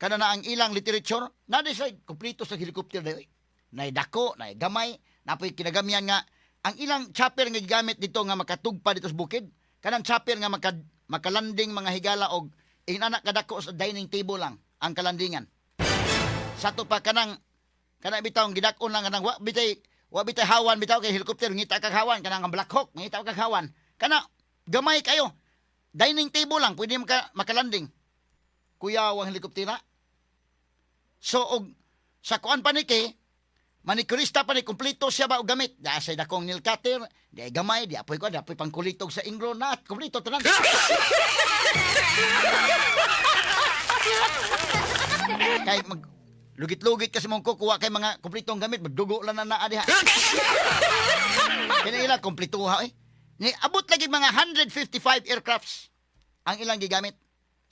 kana na ang ilang literature na sa kompleto sa helicopter dayoy nay dako nay gamay napoy kinagamyan nga ang ilang chopper nga gigamit dito nga makatugpa dito sa bukid kanang chopper nga makalanding mga higala og inanak kadako sa dining table lang ang kalandingan sa to pa kanang bitaw gidakon lang kanang wa bitay hawan bitaw kay helicopter ngita kag hawan kanang Black Hawk ngita kag hawan kana gamay kayo dining table lang pwede makalanding kuya ang helikoptera so og sa kuan pa ni kay manikurista pa ni kompleto siya ba og gamit da say dakong nail cutter di gamay di apoy pangkulitog sa ingro na kompleto tanan kay lugit-lugit kasi mong kukuha kay mga kompletong gamit, magdugo lang na naa diha. Kaya ilang kompletuha Ni abot lagi mga 155 aircrafts ang ilang gigamit.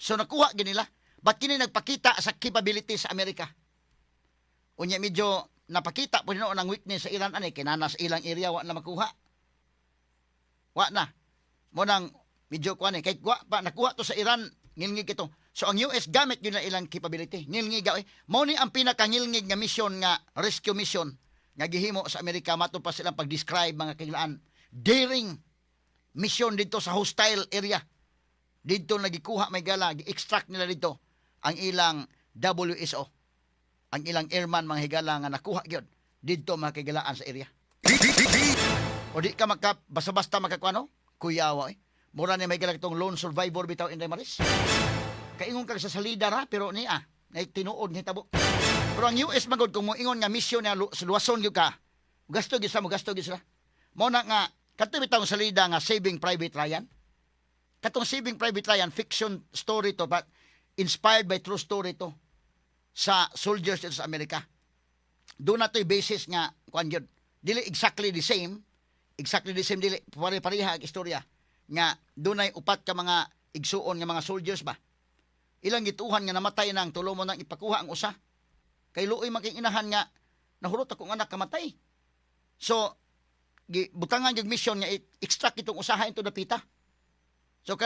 So nakuha gid nila. But kini nagpakita sa capabilities sa Amerika. Unya medyo napakita po noon ang weakness sa Iran ani kinana sa ilang area wa na makuha. Wa na. Mo nang medyo kuan kay wa pa nakuha to sa Iran ngilngig ito. So ang US gamit yun na ilang capability. Ngilngig mao ni ang pinakangilngig nga mission nga rescue mission nga gihimo sa Amerika mato pa silang pag-describe mga kailangan daring mission dito sa hostile area. Dito nagikuha may gala, gi-extract nila dito ang ilang WSO. Ang ilang airman mga higala nga nakuha gyud dito makigalaan sa area. O di ka basta-basta makakuano? Kuyawa eh. Mura ni may galang itong lone survivor bitaw Inday Maris. Kaingon ka sa salida ra, pero niya, na tinuod ni tabo. Pero ang US magod kung mo ingon nga mission niya luwason gyud ka. Gasto gyud sila. Mo na nga kato bitaw salida nga Saving Private Ryan. Katong Saving Private Ryan fiction story to but inspired by true story to sa soldiers dito sa Amerika. Doon na to'y basis nga kuan gyud. Dili exactly the same dili pare-pareha ang istorya nga dunay upat ka mga igsuon nga mga soldiers ba. Ilang gituhan nga namatay nang tulo mo nang ipakuha ang usa. Kay luoy making inahan nga nahurot akong anak kamatay. So butangan yung mission nga extract itong usaha into dapita. So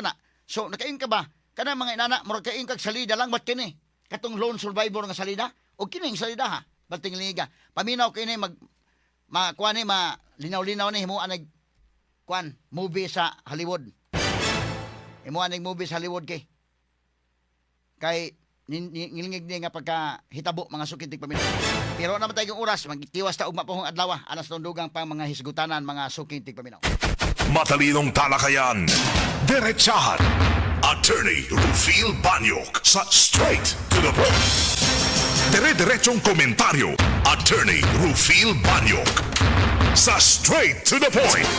nakain ka ba? Kana mga inana murag kain kag salida lang bat kini. Katong lone survivor nga salida o kining salida ha. Balting liga. Paminaw kini linaw-linaw ni himuan nag movie sa Hollywood. Himuan nag movie sa Hollywood kay ngilingig ni nga pagka hitabo mga sukintig paminaw. Pero naman tayong oras magtiwas ta ugma pohong adlaw anas tundugang pang mga hisgutanan mga sukintig paminaw. Matalinong talakayan, diretsahan. Attorney Rufil Banyok sa Straight to the Point. Dire-diretsong komentaryo, Attorney Rufil Banyok sa Straight to the Point.